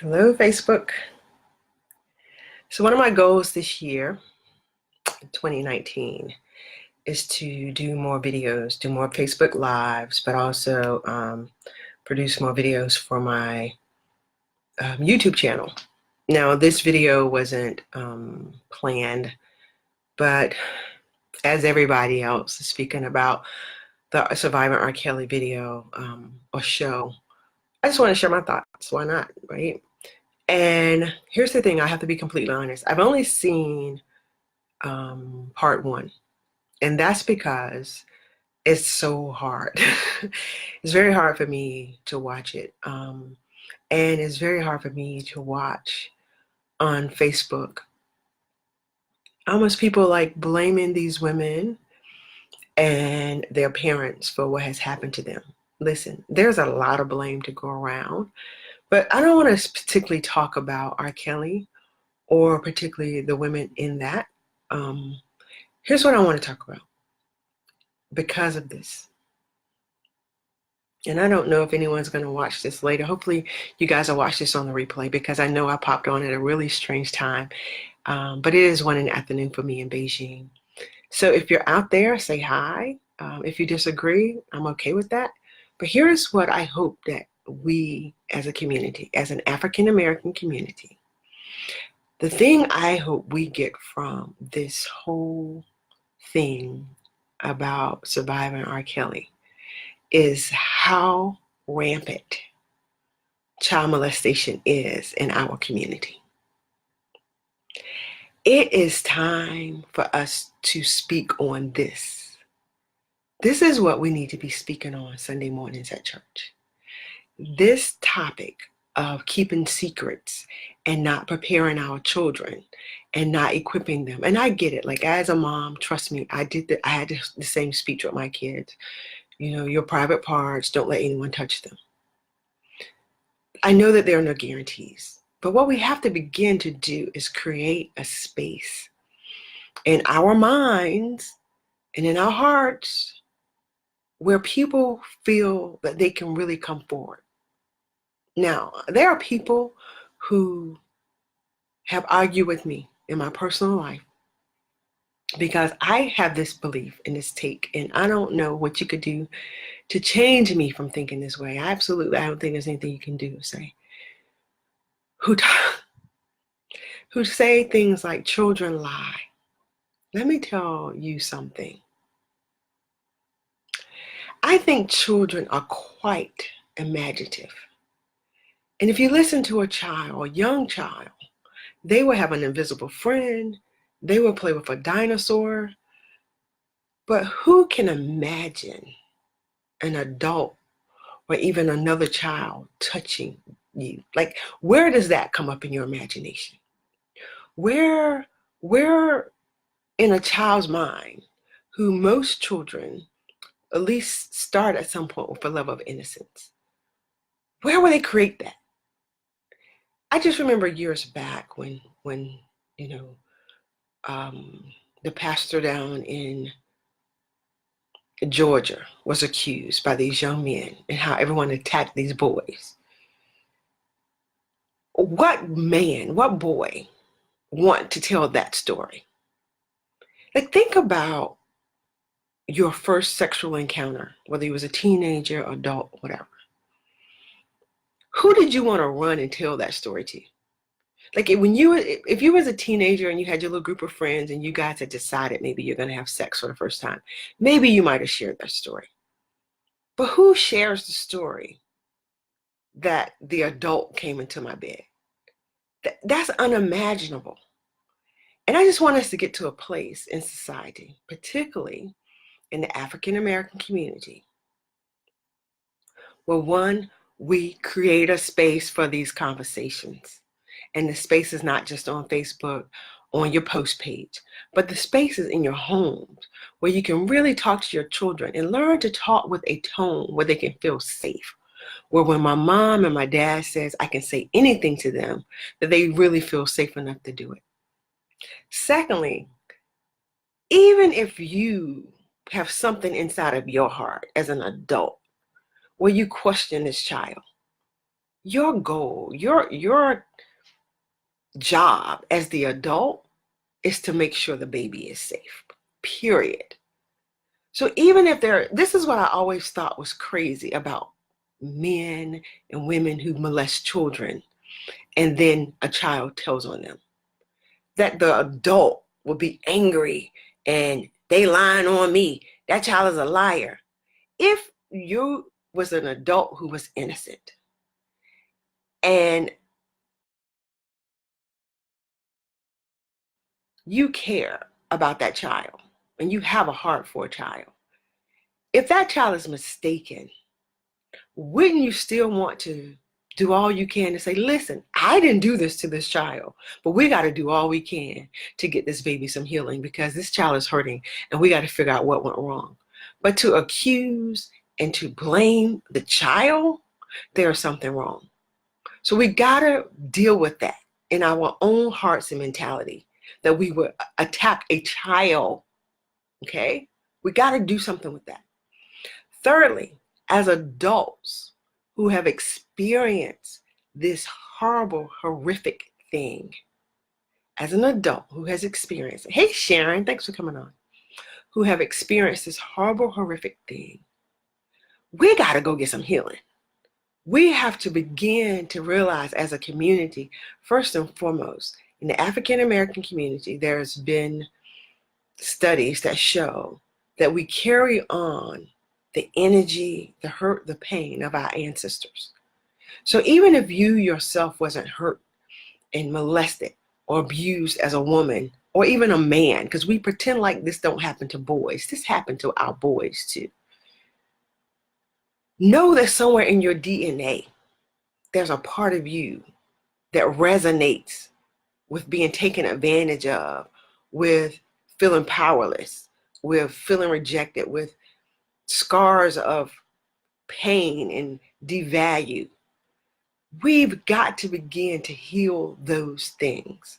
Hello, Facebook. So one of my goals this year, 2019, is to do more videos, do more Facebook Lives, but also produce more videos for my YouTube channel. Now, this video wasn't planned, but as everybody else is speaking about the Surviving R. Kelly video or show, I just want to share my thoughts. Why not, right? And here's the thing, I have to be completely honest. I've only seen part one, and that's because it's so hard. It's very hard for me to watch it, and it's very hard for me to watch on Facebook almost people like blaming these women and their parents for what has happened to them. Listen, there's a lot of blame to go around, but I don't want to particularly talk about R. Kelly or particularly the women in that. Here's what I want to talk about because of this. And I don't know if anyone's going to watch this later. Hopefully you guys will watch this on the replay because I know I popped on at a really strange time. But it is 1 in the afternoon for me in Beijing. So if you're out there, say hi. If you disagree, I'm okay with that. But here's what I hope that we as a community, as an African-American community, the thing I hope we get from this whole thing about surviving R. Kelly is how rampant child molestation is in our community. It is time for us to speak on this. This is what we need to be speaking on Sunday mornings at church. This topic of keeping secrets and not preparing our children and not equipping them. And I get it. Like, as a mom, trust me, I had the same speech with my kids. You know, your private parts, don't let anyone touch them. I know that there are no guarantees, but what we have to begin to do is create a space in our minds and in our hearts where people feel that they can really come forward. Now, there are people who have argued with me in my personal life because I have this belief and this take, and I don't know what you could do to change me from thinking this way. I don't think there's anything you can do to say. Who say things like children lie. Let me tell you something. I think children are quite imaginative. And if you listen to a child, a young child, they will have an invisible friend. They will play with a dinosaur. But who can imagine an adult or even another child touching you? Like, where does that come up in your imagination? Where in a child's mind, who most children at least start at some point with a level of innocence, where will they create that? I just remember years back when you know, the pastor down in Georgia was accused by these young men and how everyone attacked these boys. What man, what boy want to tell that story? Like, think about your first sexual encounter, whether you was a teenager, adult, whatever. Who did you want to run and tell that story to? Like, if you was a teenager and you had your little group of friends and you guys had decided maybe you're going to have sex for the first time, maybe you might have shared that story. But who shares the story that the adult came into my bed? That's unimaginable. And I just want us to get to a place in society, particularly in the African American community, where one, we create a space for these conversations. And the space is not just on Facebook, on your post page, but the space is in your homes where you can really talk to your children and learn to talk with a tone where they can feel safe. Where when my mom and my dad says I can say anything to them, that they really feel safe enough to do it. Secondly, even if you have something inside of your heart as an adult where you question this child, Your goal, your job as the adult is to make sure the baby is safe, period. So even if this is what I always thought was crazy about men and women who molest children, and then a child tells on them, that the adult will be angry and they lying on me. That child is a liar. If you was an adult who was innocent and you care about that child and you have a heart for a child, if that child is mistaken, wouldn't you still want to do all you can to say, listen, I didn't do this to this child, but we got to do all we can to get this baby some healing because this child is hurting and we got to figure out what went wrong. But to accuse and to blame the child, there's something wrong. So we got to deal with that in our own hearts and mentality, that we would attack a child, okay? We got to do something with that. Thirdly, as adults who have experienced this horrible, horrific thing, as an adult who has experienced it, hey Sharon, thanks for coming on, who have experienced this horrible, horrific thing, we got to go get some healing. We have to begin to realize as a community, first and foremost, in the African American community, there's been studies that show that we carry on the energy, the hurt, the pain of our ancestors. So even if you yourself wasn't hurt and molested or abused as a woman or even a man, because we pretend like this don't happen to boys, this happened to our boys too. Know that somewhere in your DNA, there's a part of you that resonates with being taken advantage of, with feeling powerless, with feeling rejected, with scars of pain and devalue. We've got to begin to heal those things.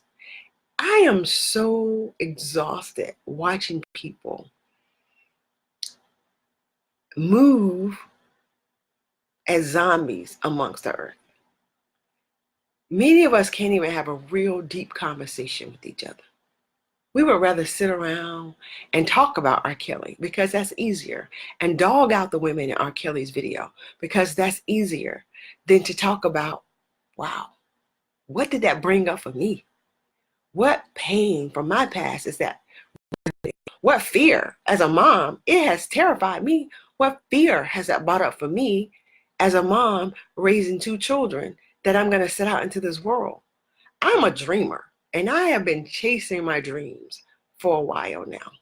I am so exhausted watching people move as zombies amongst the earth. Many of us can't even have a real deep conversation with each other. We would rather sit around and talk about R. Kelly because that's easier, and dog out the women in R. Kelly's video because that's easier than to talk about, wow, what did that bring up for me? What pain from my past is that? What fear as a mom, it has terrified me. What fear has that brought up for me as a mom raising two children that I'm going to set out into this world? I'm a dreamer, and I have been chasing my dreams for a while now.